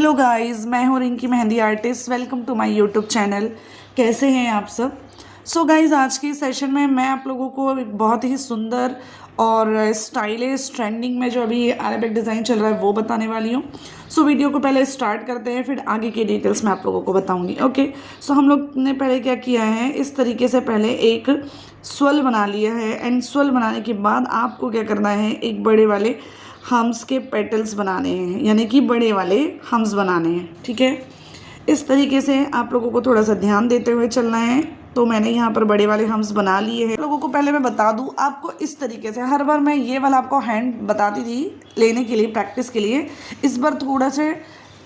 Hello guys, मैं हूँ Rinki mehndi artist. Welcome to my YouTube channel. कैसे हैं आप सब? सो गाइस, आज की सेशन में मैं आप लोगों को एक बहुत ही सुंदर और स्टाइलिश ट्रेंडिंग में जो अभी अरेबिक डिज़ाइन चल रहा है वो बताने वाली हूँ। सो वीडियो को पहले स्टार्ट करते हैं, फिर आगे की डिटेल्स मैं आप लोगों को बताऊँगी। ओके, सो हम लोग ने पहले क्या किया है, इस तरीके से पहले एक स्वेल बना लिया है। एंड स्वेल बनाने के बाद आपको क्या करना है, एक बड़े वाले हम्स के पेटल्स बनाने हैं, यानी कि बड़े वाले हम्स बनाने हैं। ठीक है, इस तरीके से आप लोगों को थोड़ा सा ध्यान देते हुए चलना है। तो मैंने यहाँ पर बड़े वाले हम्स बना लिए हैं। लोगों को पहले मैं बता दूँ आपको, इस तरीके से हर बार मैं ये वाला आपको हैंड बताती थी लेने के लिए, प्रैक्टिस के लिए। इस बार थोड़ा से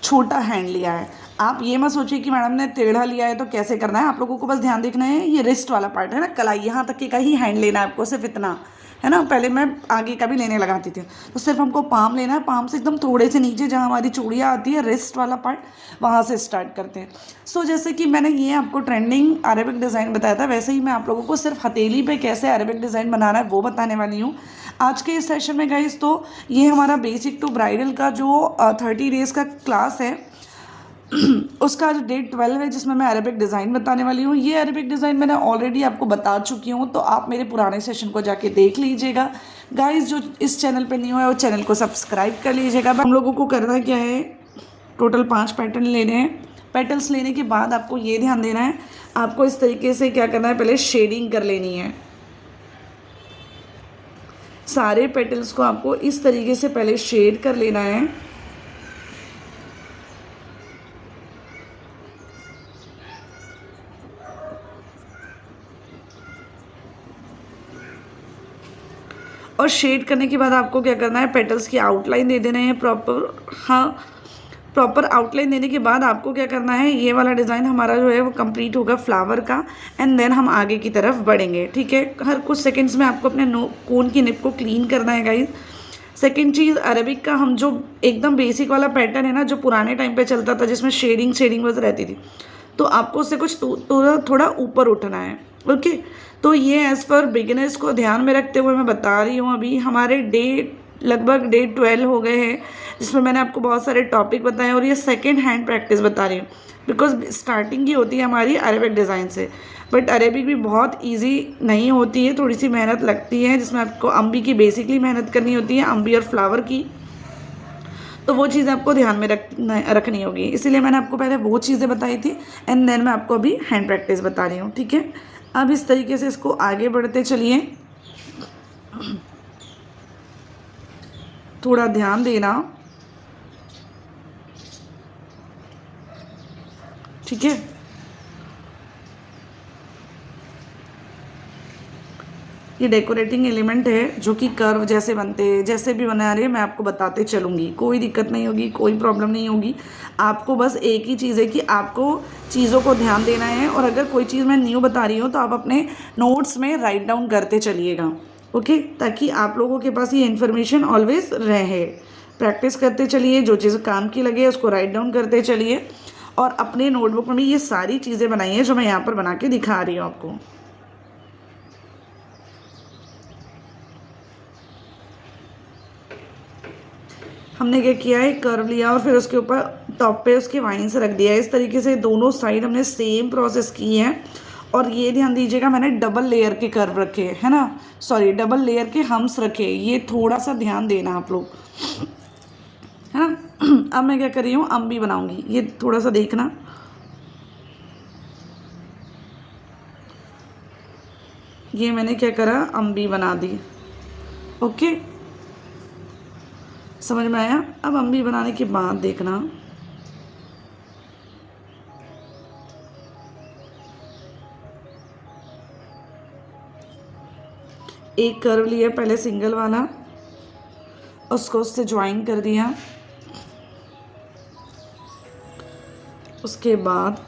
छोटा हैंड लिया है। आप ये मत सोचिए कि मैडम ने टेढ़ा लिया है तो कैसे करना है। आप लोगों को बस ध्यान देखना है, ये रिस्ट वाला पार्ट है ना, कलाई यहाँ तक का ही हैंड लेना है आपको, सिर्फ इतना है ना। पहले मैं आगे का भी लेने लगाती थी, तो सिर्फ हमको पाम लेना है। पाम से एकदम थोड़े से नीचे जहाँ हमारी चूड़ियाँ आती है, रिस्ट वाला पार्ट, वहाँ से स्टार्ट करते हैं। सो जैसे कि मैंने ये आपको ट्रेंडिंग अरेबिक डिज़ाइन बताया था, वैसे ही मैं आप लोगों को सिर्फ हथेली पे कैसे अरेबिक डिज़ाइन बनाना है वो बताने वाली हूँ आज के इस सेशन में गाइस। तो ये हमारा बेसिक टू ब्राइडल का जो 30 डेज़ का क्लास है उसका आज डे 12 है, जिसमें मैं अरेबिक डिज़ाइन बताने वाली हूँ। ये अरेबिक डिज़ाइन मैंने ऑलरेडी आपको बता चुकी हूँ, तो आप मेरे पुराने सेशन को जाके देख लीजिएगा गाइस। जो इस चैनल पे न्यू है वो चैनल को सब्सक्राइब कर लीजिएगा। हम लोगों को करना क्या है, टोटल 5 पैटर्न लेने हैं। पेटल्स लेने के बाद आपको ये ध्यान देना है, आपको इस तरीके से क्या करना है, पहले शेडिंग कर लेनी है। सारे पेटल्स को आपको इस तरीके से पहले शेड कर लेना है। और शेड करने के बाद आपको क्या करना है, पेटल्स की आउटलाइन दे देना है प्रॉपर। हाँ, प्रॉपर आउटलाइन देने के बाद आपको क्या करना है, ये वाला डिज़ाइन हमारा जो है वो कंप्लीट होगा फ्लावर का। एंड देन हम आगे की तरफ बढ़ेंगे। ठीक है, हर कुछ सेकंड्स में आपको अपने कोन की निप को क्लीन करना है गाइस। सेकेंड चीज़, अरेबिक का हम जो एकदम बेसिक वाला पैटर्न है ना, जो पुराने टाइम पे चलता था, जिसमें शेडिंग बस रहती थी, तो आपको उससे कुछ थोड़ा ऊपर उठना है। ओके, तो ये एज़ पर बिगिनर्स को ध्यान में रखते हुए मैं बता रही हूँ। अभी हमारे लगभग डे 12 हो गए हैं, जिसमें मैंने आपको बहुत सारे टॉपिक बताए, और ये सेकेंड हैंड प्रैक्टिस बता रही हूँ, बिकॉज स्टार्टिंग ही होती है हमारी अरेबिक डिज़ाइन से। बट अरेबिक भी बहुत इजी नहीं होती है, थोड़ी सी मेहनत लगती है, जिसमें आपको अम्बी की बेसिकली मेहनत करनी होती है, अम्बी और फ्लावर की। तो वो चीज़ आपको ध्यान में रखनी होगी, इसीलिए मैंने आपको पहले वो चीज़ें बताई थी। एंड देन मैं आपको अभी हैंड प्रैक्टिस बता रही हूँ। ठीक है, अब इस तरीके से इसको आगे बढ़ते चलिए। थोड़ा ध्यान देना, ठीक है। ये डेकोरेटिंग एलिमेंट है जो कि कर्व जैसे बनते हैं, जैसे भी बना रहे हैं मैं आपको बताते चलूँगी, कोई दिक्कत नहीं होगी, कोई प्रॉब्लम नहीं होगी। आपको बस एक ही चीज़ है कि आपको चीज़ों को ध्यान देना है, और अगर कोई चीज़ मैं न्यू बता रही हूँ तो आप अपने नोट्स में राइट डाउन करते चलिएगा। ओके, ताकि आप लोगों के पास ये इन्फॉर्मेशन ऑलवेज रहे। प्रैक्टिस करते चलिए, जो चीज़ काम की लगे उसको राइट डाउन करते चलिए, और अपने नोटबुक में भी ये सारी चीज़ें बनाई हैं जो मैं यहाँ पर बना के दिखा रही हूँ आपको। हमने क्या किया है, कर्व लिया और फिर उसके ऊपर टॉप पे उसके वाइन्स रख दिया है। इस तरीके से दोनों साइड हमने सेम प्रोसेस की है। और ये ध्यान दीजिएगा, मैंने डबल लेयर के कर्व रखे है ना, सॉरी डबल लेयर के हम्स रखे, ये थोड़ा सा ध्यान देना आप लोग, है ना। अब मैं क्या कर रही हूँ, अम्बी बनाऊंगी, ये थोड़ा सा देखना। ये मैंने क्या करा, अम्बी बना दी। ओके, समझ में आया। अब अम्बी बनाने के बाद देखना, एक कर्व लिया पहले सिंगल वाला, उसको उससे ज्वाइन कर दिया। उसके बाद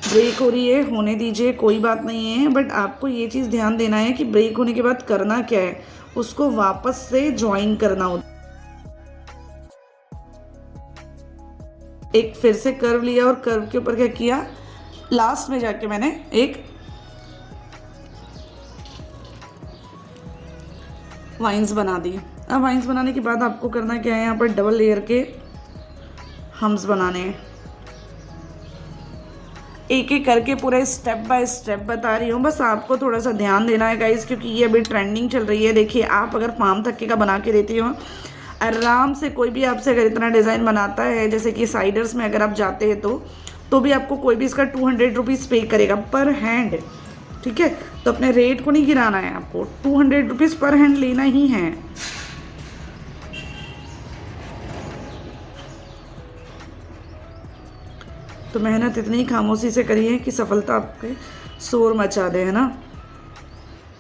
ब्रेक हो रही है, होने दीजिए, कोई बात नहीं है। बट आपको ये चीज़ ध्यान देना है कि ब्रेक होने के बाद करना क्या है, उसको वापस से ज्वाइन करना होता। एक फिर से कर्व लिया और कर्व के ऊपर क्या किया, लास्ट में जाके मैंने एक वाइन्स बना दी। अब आइंस बनाने के बाद आपको करना क्या है, यहाँ पर डबल लेयर के हम्स बनाने हैं। एक एक करके पूरे स्टेप बाय स्टेप बता रही हूँ, बस आपको थोड़ा सा ध्यान देना है गाइस, क्योंकि ये अभी ट्रेंडिंग चल रही है। देखिए, आप अगर फार्म थक्के का बना के देती हो, आराम से कोई भी आपसे अगर इतना डिज़ाइन बनाता है, जैसे कि साइडर्स में अगर आप जाते हैं तो भी आपको कोई भी इसका 200 रुपीज़ पे करेगा पर हैंड। ठीक है, तो अपने रेट को नहीं गिराना है, आपको 200 रुपीज़ पर हैंड लेना ही है। तो मेहनत इतनी खामोशी से करी है कि सफलता आपके शोर मचा दे, है ना।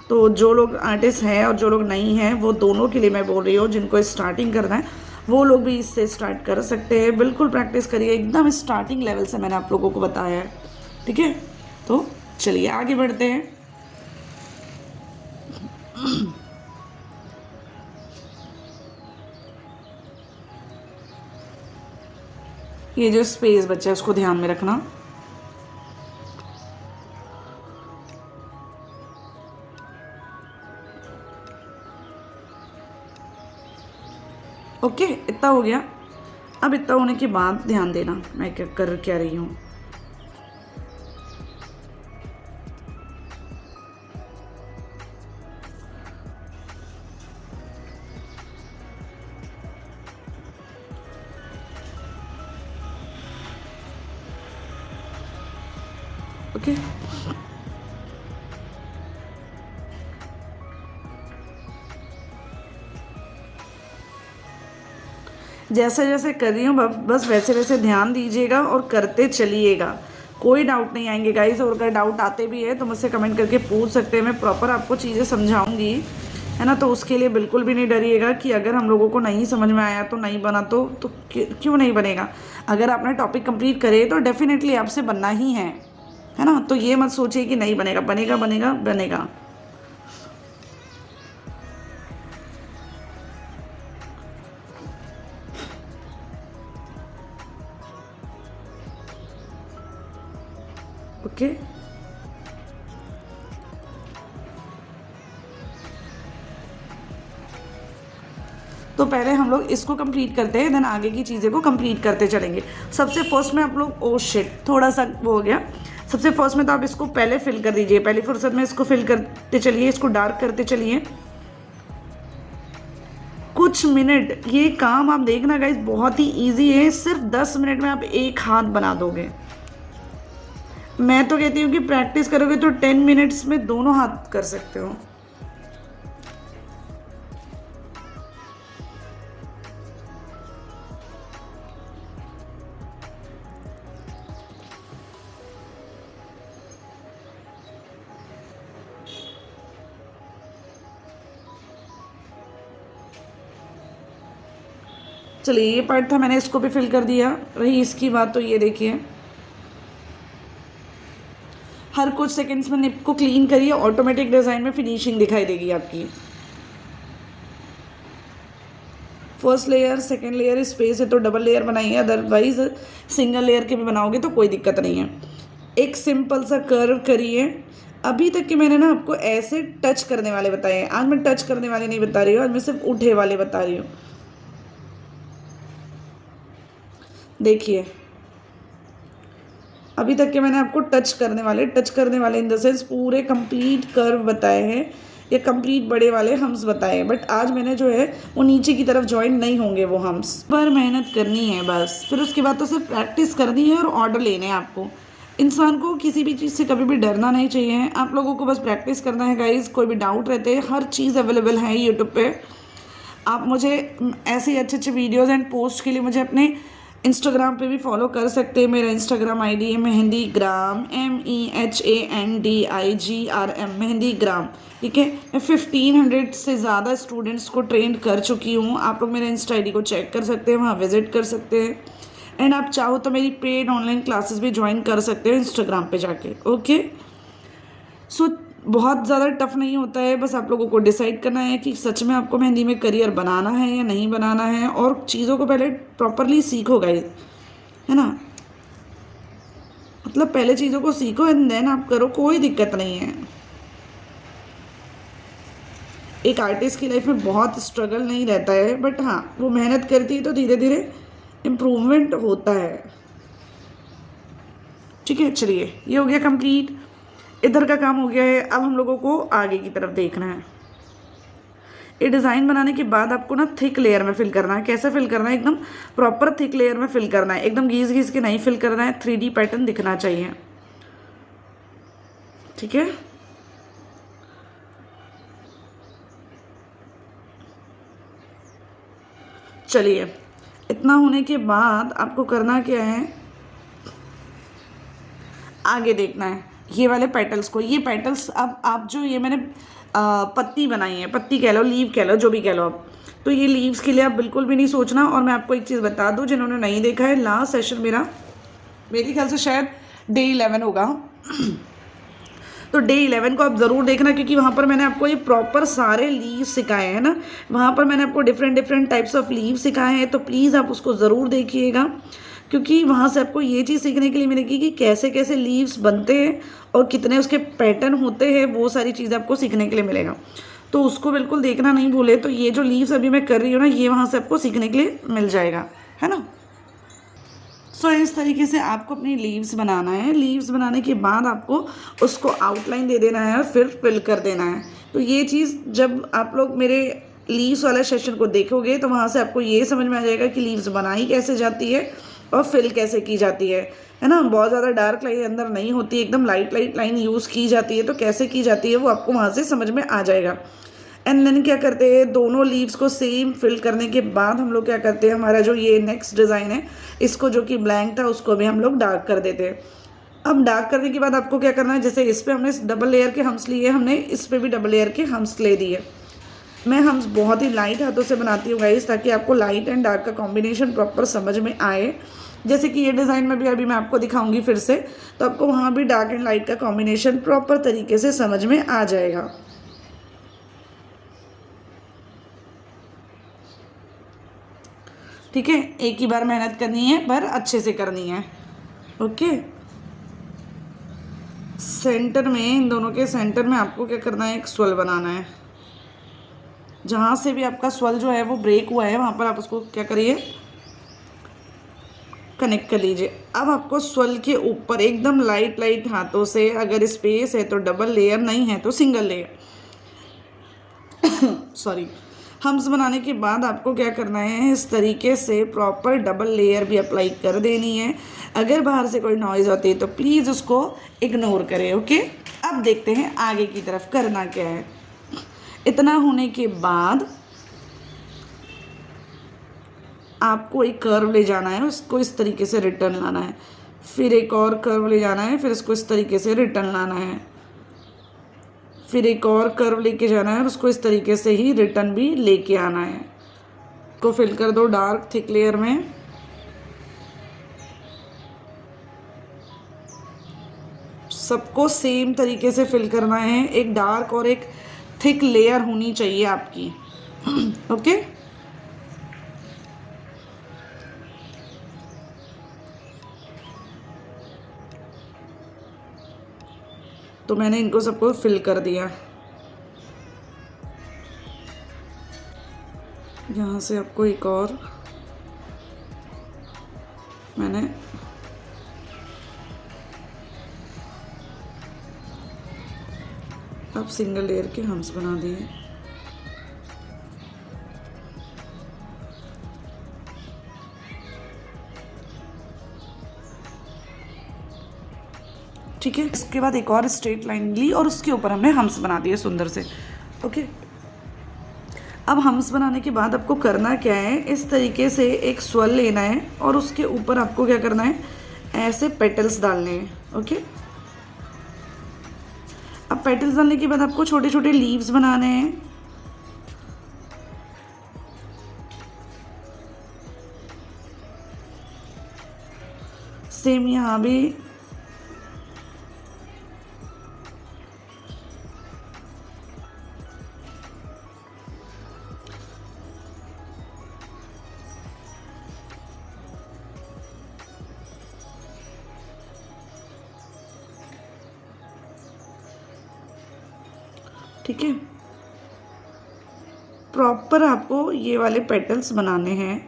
तो जो लोग आर्टिस्ट हैं और जो लोग नहीं हैं, वो दोनों के लिए मैं बोल रही हूँ, जिनको स्टार्टिंग करना है वो लोग भी इससे स्टार्ट कर सकते हैं। बिल्कुल प्रैक्टिस करिए, एकदम स्टार्टिंग लेवल से मैंने आप लोगों को बताया है। ठीक है, तो चलिए आगे बढ़ते हैं। ये जो स्पेस बचा है उसको ध्यान में रखना। ओके, इतना हो गया। अब इतना होने के बाद ध्यान देना मैं क्या कर क्या रही हूँ। ओके, जैसे जैसे कर रही हूँ बस वैसे वैसे ध्यान दीजिएगा और करते चलिएगा। कोई डाउट नहीं आएंगे गाइस, और अगर डाउट आते भी है तो मुझसे कमेंट करके पूछ सकते हैं, मैं प्रॉपर आपको चीज़ें समझाऊंगी, है ना। तो उसके लिए बिल्कुल भी नहीं डरिएगा कि अगर हम लोगों को नहीं समझ में आया तो नहीं बना तो क्यों नहीं बनेगा। अगर आपने टॉपिक कंप्लीट करे तो डेफिनेटली आपसे बनना ही है ना। तो ये मत सोचिए कि नहीं बनेगा, बनेगा बनेगा बनेगा। ओके, तो पहले हम लोग इसको कंप्लीट करते हैं, देन आगे की चीज़ें को कंप्लीट करते चलेंगे। सबसे फर्स्ट में आप लोग, ओ शिट, थोड़ा सा वो हो गया। सबसे फर्स्ट में तो आप इसको पहले फिल कर दीजिए, पहली फुर्सत में इसको फिल करते चलिए, इसको डार्क करते चलिए कुछ मिनट। ये काम आप देखना गाइस बहुत ही इजी है, सिर्फ 10 मिनट में आप एक हाथ बना दोगे। मैं तो कहती हूँ कि प्रैक्टिस करोगे तो 10 मिनट्स में दोनों हाथ कर सकते हो। चलिए, ये पार्ट था, मैंने इसको भी फिल कर दिया। रही इसकी बात, तो ये देखिए, हर कुछ सेकंड्स में निप को क्लीन करिए, ऑटोमेटिक डिज़ाइन में फिनिशिंग दिखाई देगी आपकी। First layer, second layer space है तो डबल लेयर बनाइए, अदरवाइज सिंगल लेयर के भी बनाओगे तो कोई दिक्कत नहीं है। एक सिंपल सा कर्व करिए। अभी तक के मैंने ना आपको ऐसे टच करने वाले बताए हैं, आज मैं टच करने वाले नहीं बता रही हूँ, आज मैं सिर्फ उठे वाले बता रही हूँ। देखिए, अभी तक के मैंने आपको टच करने वाले इन द सेंस पूरे कंप्लीट कर्व बताए हैं, या कंप्लीट बड़े वाले हम्स बताए हैं। बट आज मैंने जो है वो नीचे की तरफ ज्वाइन नहीं होंगे वो हम्स पर, मेहनत करनी है बस। फिर उसके बाद तो सिर्फ प्रैक्टिस करनी है और ऑर्डर लेने हैं आपको। इंसान को किसी भी चीज़ से कभी भी डरना नहीं चाहिए, आप लोगों को बस प्रैक्टिस करना है गाइज। कोई भी डाउट रहते हैं, हर चीज़ अवेलेबल है यूट्यूब पे। आप मुझे ऐसे अच्छे अच्छे वीडियोज़ एंड पोस्ट के लिए मुझे अपने इंस्टाग्राम पे भी फॉलो कर सकते हैं। मेरा इंस्टाग्राम आईडी है मेहंदी ग्राम, MEHANDIGRM, मेहंदी ग्राम। ठीक है, मैं 1500 से ज़्यादा स्टूडेंट्स को ट्रेंड कर चुकी हूँ। आप लोग मेरे इंस्टा आईडी को चेक कर सकते हैं, वहाँ विजिट कर सकते हैं। एंड आप चाहो तो मेरी पेड ऑनलाइन क्लासेस भी ज्वाइन कर सकते हो इंस्टाग्राम पे जाके। ओके, सो बहुत ज़्यादा टफ नहीं होता है, बस आप लोगों को डिसाइड करना है कि सच में आपको मेहंदी में करियर बनाना है या नहीं बनाना है, और चीज़ों को पहले प्रॉपरली सीखो गाइस, है ना। मतलब पहले चीज़ों को सीखो एंड देन आप करो, कोई दिक्कत नहीं है। एक आर्टिस्ट की लाइफ में बहुत स्ट्रगल नहीं रहता है, बट हाँ वो मेहनत करती है तो धीरे धीरे इम्प्रूवमेंट होता है। ठीक है, चलिए ये हो गया कंप्लीट, इधर का काम हो गया है। अब हम लोगों को आगे की तरफ देखना है। ये डिज़ाइन बनाने के बाद आपको ना थिक लेयर में फिल करना है। कैसे फिल करना है? एकदम प्रॉपर थिक लेयर में फिल करना है, एकदम घीस घीस के नहीं फिल करना है। 3D पैटर्न दिखना चाहिए। ठीक है, चलिए इतना होने के बाद आपको करना क्या है, आगे देखना है ये वाले पेटल्स को। ये पेटल्स अब आप जो ये मैंने पत्ती बनाई है, पत्ती कह लो, लीव कह लो, जो भी कह लो आप, तो ये लीव्स के लिए आप बिल्कुल भी नहीं सोचना। और मैं आपको एक चीज़ बता दूं, जिन्होंने नहीं देखा है, लास्ट सेशन मेरा मेरे ख्याल से शायद डे 11 होगा तो डे 11 को आप ज़रूर देखना, क्योंकि वहाँ पर मैंने आपको ये प्रॉपर सारे लीव सिखाए हैं ना। वहाँ पर मैंने आपको different different types of leave सिखाए हैं, तो प्लीज़ आप उसको ज़रूर देखिएगा, क्योंकि वहाँ से आपको ये चीज़ सीखने के लिए मिलेगी कि कैसे कैसे लीव्स बनते हैं और कितने उसके पैटर्न होते हैं। वो सारी चीज़ें आपको सीखने के लिए मिलेगा, तो उसको बिल्कुल देखना नहीं भूले। तो ये जो लीव्स अभी मैं कर रही हूँ ना, ये वहाँ से आपको सीखने के लिए मिल जाएगा, है ना। सो इस तरीके से आपको अपनी लीव्स बनाना है। लीव्स बनाने के बाद आपको उसको आउटलाइन दे देना है और फिर फिल कर देना है। तो ये चीज़ जब आप लोग मेरे लीव्स वाला सेशन को देखोगे तो वहाँ से आपको ये समझ में आ जाएगा कि लीव्स बनाई कैसे जाती है और फिल कैसे की जाती है ना। बहुत ज़्यादा डार्क लाइन अंदर नहीं होती, एकदम लाइट लाइट लाइन यूज़ की जाती है। तो कैसे की जाती है वो आपको वहाँ से समझ में आ जाएगा। एंड देन क्या करते हैं, दोनों लीव्स को सेम फिल करने के बाद हम लोग क्या करते हैं, हमारा जो ये नेक्स्ट डिज़ाइन है, इसको जो कि ब्लैंक था उसको भी हम लोग डार्क कर देते हैं। अब डार्क करने के बाद आपको क्या करना है, जैसे इस पे हमने डबल लेयर के हम्स लिए, हमने इस पे भी डबल लेयर के हम्स ले दिए। मैं हम्स बहुत ही लाइट हाथों से बनाती हूँ गाइस, ताकि आपको लाइट एंड डार्क का कॉम्बिनेशन प्रॉपर समझ में आए। जैसे कि ये डिज़ाइन में भी अभी मैं आपको दिखाऊंगी फिर से, तो आपको वहाँ भी डार्क एंड लाइट का कॉम्बिनेशन प्रॉपर तरीके से समझ में आ जाएगा। ठीक है, एक ही बार मेहनत करनी है पर अच्छे से करनी है। ओके, सेंटर में, इन दोनों के सेंटर में आपको क्या करना है, एक स्वल बनाना है। जहाँ से भी आपका स्वल जो है वो ब्रेक हुआ है, वहाँ पर आप उसको क्या करिए, कनेक्ट कर लीजिए। अब आपको स्वल के ऊपर एकदम लाइट लाइट हाथों से, अगर स्पेस है तो डबल लेयर, नहीं है तो सिंगल लेयर सॉरी, हम्स बनाने के बाद आपको क्या करना है, इस तरीके से प्रॉपर डबल लेयर भी अप्लाई कर देनी है। अगर बाहर से कोई नॉइज़ आती है तो प्लीज़ उसको इग्नोर करें। ओके, अब देखते हैं आगे की तरफ करना क्या है। इतना होने के बाद आपको एक कर्व ले जाना है, उसको इस तरीके से रिटर्न लाना है। फिर एक और कर्व ले जाना है, फिर इसको इस तरीके से रिटर्न लाना है। फिर एक और कर्व लेके जाना है और उसको इस तरीके से ही रिटर्न भी लेके आना है। को फिल कर दो डार्क थिक लेयर में। सबको सेम तरीके से फिल करना है, एक डार्क और एक थिक लेयर होनी चाहिए आपकी। ओके, तो मैंने इनको सबको फिल कर दिया। यहाँ से आपको एक और मैंने अब सिंगल लेयर के हम्स बना दिए। ठीक है, इसके बाद एक और स्ट्रेट लाइन ली और उसके ऊपर हमने हम्स बना दिए सुंदर से। ओके, अब हम्स बनाने के बाद आपको करना क्या है, इस तरीके से एक स्वल लेना है और उसके ऊपर आपको क्या करना है, ऐसे पेटल्स डालने हैं। ओके, अब पेटल्स डालने के बाद आपको छोटे छोटे लीव्स बनाने हैं। सेम यहाँ भी ठीक है। प्रॉपर आपको ये वाले पेटल्स बनाने हैं।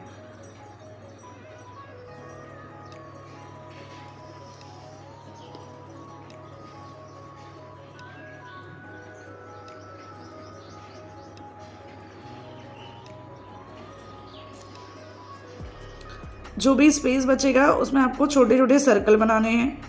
जो भी स्पेस बचेगा उसमें आपको छोटे छोटे सर्कल बनाने हैं।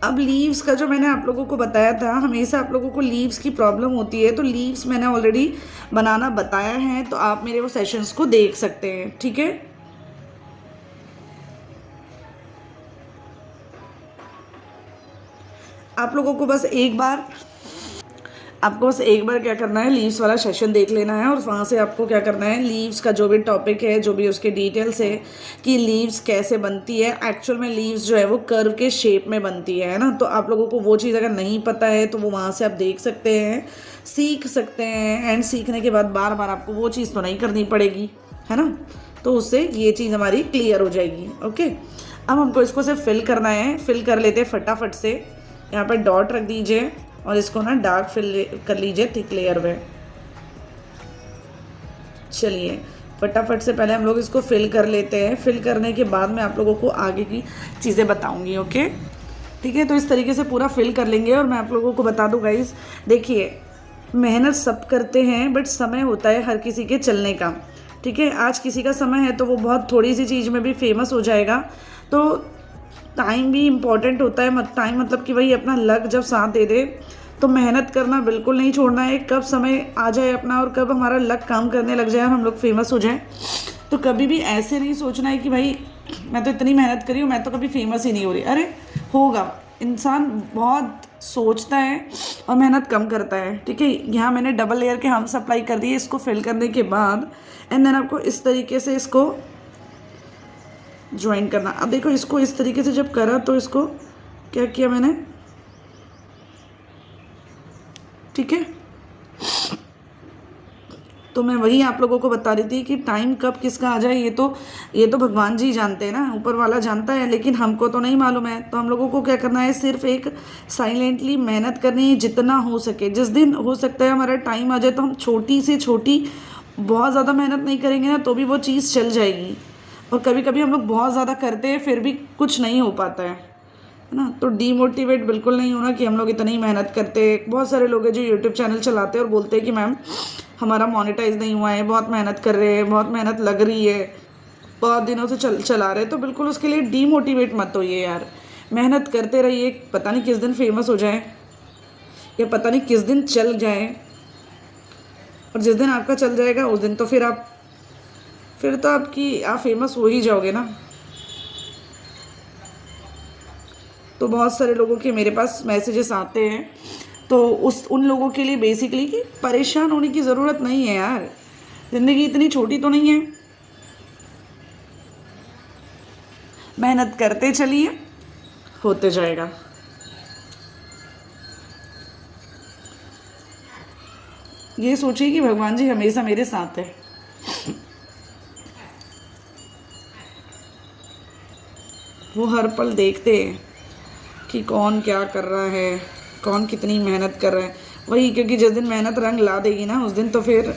अब लीव्स का जो मैंने आप लोगों को बताया था, हमेशा आप लोगों को लीव्स की प्रॉब्लम होती है, तो लीव्स मैंने ऑलरेडी बनाना बताया है, तो आप मेरे वो सेशंस को देख सकते हैं। ठीक है, आप लोगों को बस एक बार क्या करना है, लीव्स वाला सेशन देख लेना है, और वहाँ से आपको क्या करना है, लीव्स का जो भी टॉपिक है, जो भी उसके डिटेल्स है कि लीव्स कैसे बनती है। एक्चुअल में लीव्स जो है वो कर्व के शेप में बनती है ना, तो आप लोगों को वो चीज़ अगर नहीं पता है तो वो वहाँ से आप देख सकते हैं, सीख सकते हैं, एंड सीखने के बाद बार बार आपको वो चीज़ तो नहीं करनी पड़ेगी, है ना। तो उससे ये चीज़ हमारी क्लियर हो जाएगी। ओके, अब हमको इसको सिर्फ फिल करना है। फिल कर लेते हैं फटाफट से। यहाँ पर डॉट रख दीजिए और इसको ना डार्क फिल कर लीजिए थिक लेयर में। चलिए फटाफट से पहले हम लोग इसको फिल कर लेते हैं। फिल करने के बाद मैं आप लोगों को आगे की चीज़ें बताऊंगी। ओके, ठीक है, तो इस तरीके से पूरा फिल कर लेंगे। और मैं आप लोगों को बता दूं गाइस, देखिए मेहनत सब करते हैं, बट समय होता है हर किसी के चलने का। ठीक है, आज किसी का समय है तो वो बहुत थोड़ी सी चीज़ में भी फेमस हो जाएगा। तो टाइम भी इम्पॉर्टेंट होता है। टाइम मतलब कि वही अपना लक जब साथ दे दे तो मेहनत करना बिल्कुल नहीं छोड़ना है। कब समय आ जाए अपना और कब हमारा लक काम करने लग जाए और हम लोग फेमस हो जाए, तो कभी भी ऐसे नहीं सोचना है कि भाई मैं तो इतनी मेहनत करी हूँ, मैं तो कभी फेमस ही नहीं हो रही। अरे होगा, इंसान बहुत सोचता है और मेहनत कम करता है। ठीक है, यहाँ मैंने डबल लेयर के हम्स अप्लाई कर दिए। इसको फिल करने के बाद एंड देन आपको इस तरीके से इसको ज्वाइन करना। अब देखो इसको इस तरीके से जब करा तो इसको क्या किया मैंने, ठीक है। तो मैं वही आप लोगों को बता रही थी कि टाइम कब किसका आ जाए ये तो भगवान जी जानते हैं ना, ऊपर वाला जानता है, लेकिन हमको तो नहीं मालूम है। तो हम लोगों को क्या करना है, सिर्फ एक साइलेंटली मेहनत करनी है जितना हो सके। जिस दिन हो सकता है हमारा टाइम आ जाए तो हम छोटी से छोटी, बहुत ज़्यादा मेहनत नहीं करेंगे ना तो भी वो चीज़ चल जाएगी। और कभी कभी हम लोग बहुत ज़्यादा करते हैं फिर भी कुछ नहीं हो पाता है ना। तो डीमोटिवेट बिल्कुल नहीं होना कि हम लोग इतनी मेहनत करते हैं। बहुत सारे लोग हैं जो यूट्यूब चैनल चलाते हैं और बोलते हैं कि मैम हमारा मोनेटाइज नहीं हुआ है, बहुत मेहनत कर रहे हैं, बहुत मेहनत लग रही है, बहुत दिनों से चला रहे हैं। तो बिल्कुल उसके लिए डीमोटिवेट मत होइए यार, मेहनत करते रहिए। पता नहीं किस दिन फेमस हो जाए या पता नहीं किस दिन चल जाए, और जिस दिन आपका चल जाएगा उस दिन तो फिर तो आप फेमस हो ही जाओगे ना। तो बहुत सारे लोगों के मेरे पास मैसेजेस आते हैं, तो उन लोगों के लिए बेसिकली कि परेशान होने की ज़रूरत नहीं है यार, ज़िंदगी इतनी छोटी तो नहीं है। मेहनत करते चलिए, होते जाएगा। ये सोचिए कि भगवान जी हमेशा मेरे साथ है। वो हर पल देखते हैं कि कौन क्या कर रहा है, कौन कितनी मेहनत कर रहा है। वही, क्योंकि जिस दिन मेहनत रंग ला देगी ना उस दिन तो फिर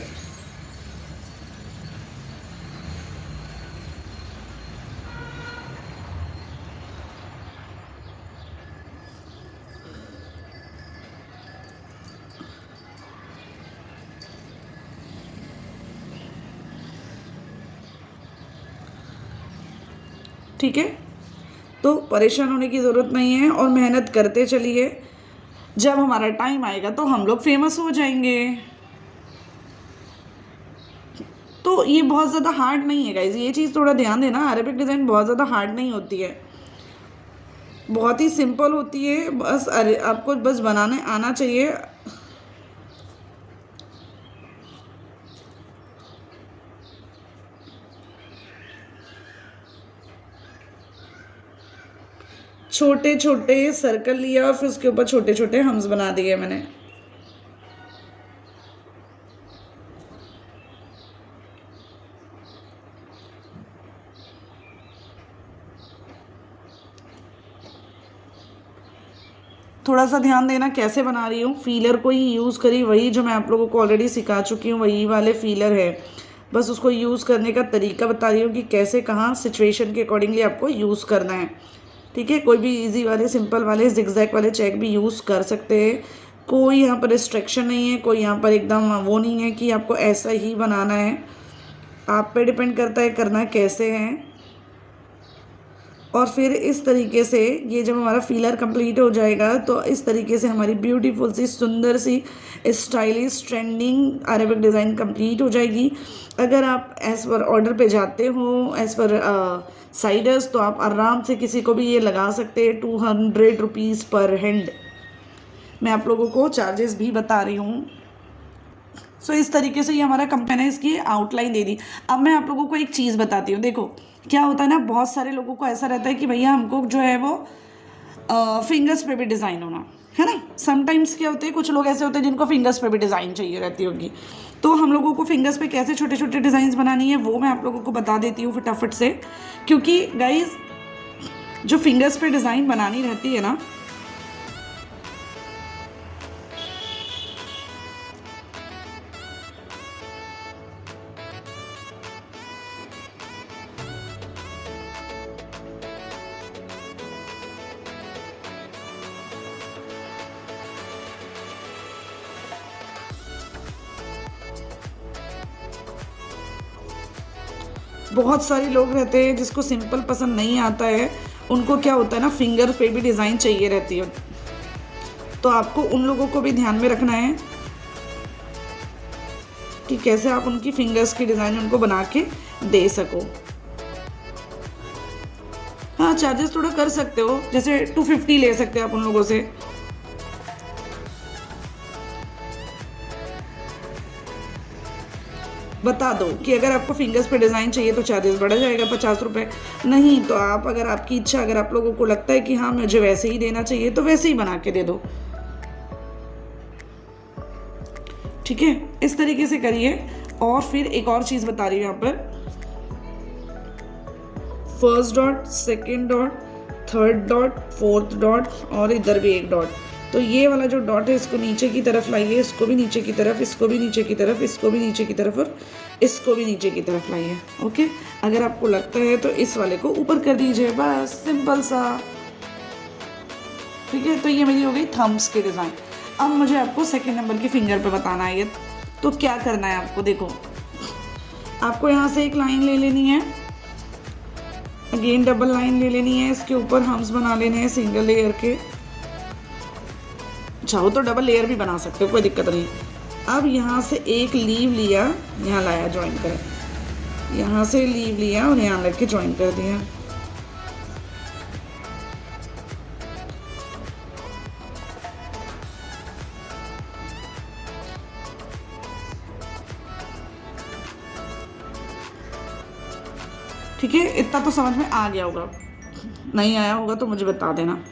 ठीक है। तो परेशान होने की ज़रूरत नहीं है और मेहनत करते चलिए। जब हमारा टाइम आएगा तो हम लोग फेमस हो जाएंगे। तो ये बहुत ज़्यादा हार्ड नहीं है गाइज, ये चीज़ थोड़ा ध्यान देना। अरेबिक डिज़ाइन बहुत ज़्यादा हार्ड नहीं होती है, बहुत ही सिंपल होती है। बस आपको बस बनाने आना चाहिए। छोटे छोटे सर्कल लिया और फिर उसके ऊपर छोटे छोटे हम्स बना दिए मैंने। थोड़ा सा ध्यान देना कैसे बना रही हूँ। फीलर को ही यूज़ करी, वही जो मैं आप लोगों को ऑलरेडी सिखा चुकी हूँ, वही वाले फीलर है, बस उसको यूज़ करने का तरीका बता रही हूँ कि कैसे कहाँ सिचुएशन के अकॉर्डिंगली आपको यूज़ करना है। ठीक है, कोई भी इजी वाले सिंपल वाले जिगजैग वाले चेक भी यूज़ कर सकते हैं, कोई यहाँ पर रिस्ट्रिक्शन नहीं है, कोई यहाँ पर एकदम वो नहीं है कि आपको ऐसा ही बनाना है। आप पे डिपेंड करता है करना कैसे है। और फिर इस तरीके से ये जब हमारा फीलर कंप्लीट हो जाएगा तो इस तरीके से हमारी ब्यूटीफुल सी सुंदर सी stylish trending Arabic design complete हो जाएगी। अगर आप एज़ पर ऑर्डर पे जाते हो, एज़ पर साइडर्स, तो आप आराम से किसी को भी ये लगा सकते हैं 200 रुपीज़ पर हैंड। मैं आप लोगों को चार्जेस भी बता रही हूँ। सो इस तरीके से ये हमारा मैंने इसकी आउटलाइन दे दी। अब मैं आप लोगों को एक चीज़ बताती हूँ। देखो क्या होता है ना, बहुत सारे लोगों को ऐसा रहता है कि भैया हमको जो है वो फिंगर्स पे भी डिज़ाइन होना है ना। समटाइम्स क्या होते हैं, कुछ लोग ऐसे होते हैं जिनको फिंगर्स पे भी डिज़ाइन चाहिए रहती होगी। तो हम लोगों को फिंगर्स पे कैसे छोटे छोटे डिज़ाइंस बनानी है वो मैं आप लोगों को बता देती हूँ फटाफट से। क्योंकि गाइज जो फिंगर्स पे डिज़ाइन बनानी रहती है ना, बहुत सारे लोग रहते हैं जिसको सिंपल पसंद नहीं आता है, उनको क्या होता है ना, फिंगर पे भी डिज़ाइन चाहिए रहती है। तो आपको उन लोगों को भी ध्यान में रखना है कि कैसे आप उनकी फिंगर्स की डिज़ाइन उनको बना के दे सको। हाँ, चार्जेस थोड़ा कर सकते हो, जैसे 250 ले सकते हो आप उन लोगों से। बता दो कि अगर आपको फिंगर्स पे डिज़ाइन चाहिए तो चार्जेस बढ़ जाएगा 50 रुपये। नहीं तो आप, अगर आपकी इच्छा, अगर आप लोगों को लगता है कि हाँ मुझे वैसे ही देना चाहिए तो वैसे ही बना के दे दो। ठीक है, इस तरीके से करिए। और फिर एक और चीज़ बता रही हूँ यहाँ पर, first dot, second dot, third dot, fourth dot और इधर भी एक डॉट। तो ये वाला जो डॉट है इसको नीचे की तरफ लाइए, इसको भी नीचे की तरफ, इसको भी नीचे की तरफ, इसको भी नीचे की तरफ और इसको भी नीचे की तरफ लाइए। ओके, अगर आपको लगता है तो इस वाले को ऊपर कर दीजिए, बस सिंपल सा। ठीक है, तो ये मेरी हो गई थम्ब्स की डिज़ाइन। अब मुझे आपको सेकेंड नंबर की फिंगर पे बताना है ये। तो क्या करना है आपको, देखो आपको यहाँ से एक लाइन ले लेनी है, अगेन डबल लाइन ले लेनी है, इसके ऊपर हम्स बना लेने हैं सिंगल लेयर के। चाहो तो डबल लेयर भी बना सकते हो, कोई दिक्कत नहीं। अब यहाँ से एक लीव लिया, यहाँ लाया, ज्वाइन करें, यहाँ से लीव लिया और यहाँ लग के ज्वाइन कर दिया। ठीक है, इतना तो समझ में आ गया होगा, नहीं आया होगा तो मुझे बता देना।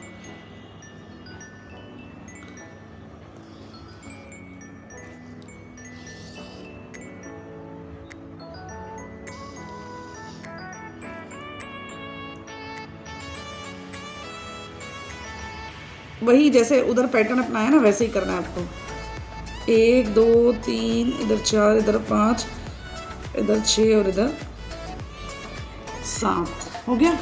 वही जैसे उधर पैटर्न अपनाया ना वैसे ही करना है आपको। 1 2 3, इधर 4, इधर 5, इधर 6 और इधर 7 हो गया।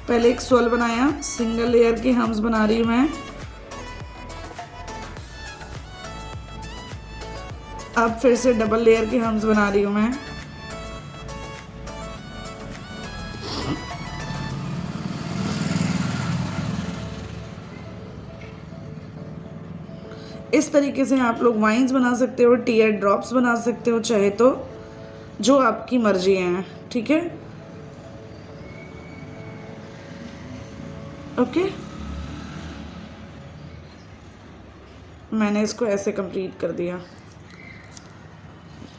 पहले एक स्वल बनाया, सिंगल लेयर के हम्स बना रही हूँ मैं। अब फिर से डबल लेयर के हम्स बना रही हूँ मैं। इस तरीके से आप लोग वाइन्स बना सकते हो, टीयर ड्रॉप्स बना सकते हो चाहे तो, जो आपकी मर्जी है। ठीक है, ओके। मैंने इसको ऐसे कंप्लीट कर दिया।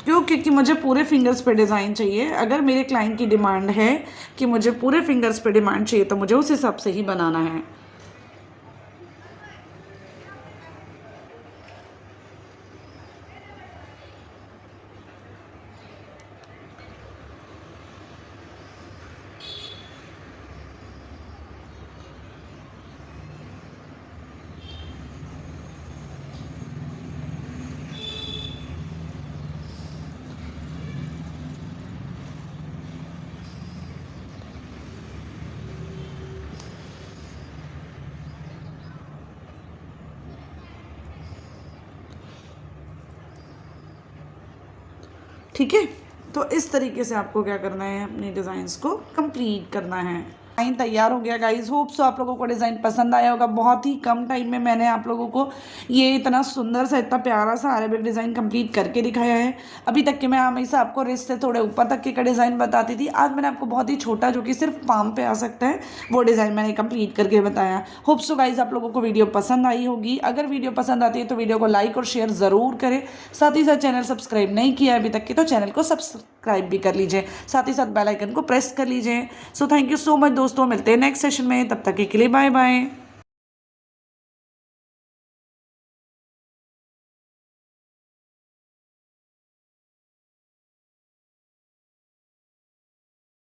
क्यों? क्योंकि मुझे पूरे फिंगर्स पे डिज़ाइन चाहिए। अगर मेरे क्लाइंट की डिमांड है कि मुझे पूरे फिंगर्स पे डिमांड चाहिए तो मुझे उस हिसाब से ही बनाना है। ठीक है। तो इस तरीके से आपको क्या करना है, अपने डिज़ाइंस को कंप्लीट करना है। डिज़ाइन तैयार हो गया गाइज। होप सो आप लोगों को डिज़ाइन पसंद आया होगा। बहुत ही कम टाइम में मैंने आप लोगों को ये इतना सुंदर सा, इतना प्यारा सा अरेबिक डिज़ाइन कंप्लीट करके दिखाया है। अभी तक के मैं हमेशा आपको रिस्ट से थोड़े ऊपर तक के का डिज़ाइन बताती थी। आज मैंने आपको बहुत ही छोटा, जो कि सिर्फ पाम पे आ सकता है, वो डिज़ाइन मैंने कंप्लीट करके बताया। होप सो गाइज आप लोगों को वीडियो पसंद आई होगी। अगर वीडियो पसंद आती है तो वीडियो को लाइक और शेयर ज़रूर करें। साथ ही साथ चैनल सब्सक्राइब नहीं किया अभी तक के तो चैनल को सब्सक्राइब भी कर लीजिए, साथ ही साथ बेल आइकन को प्रेस कर लीजिए। So thank you so much दोस्तों, मिलते हैं नेक्स्ट सेशन में, तब तक के लिए बाय बाय।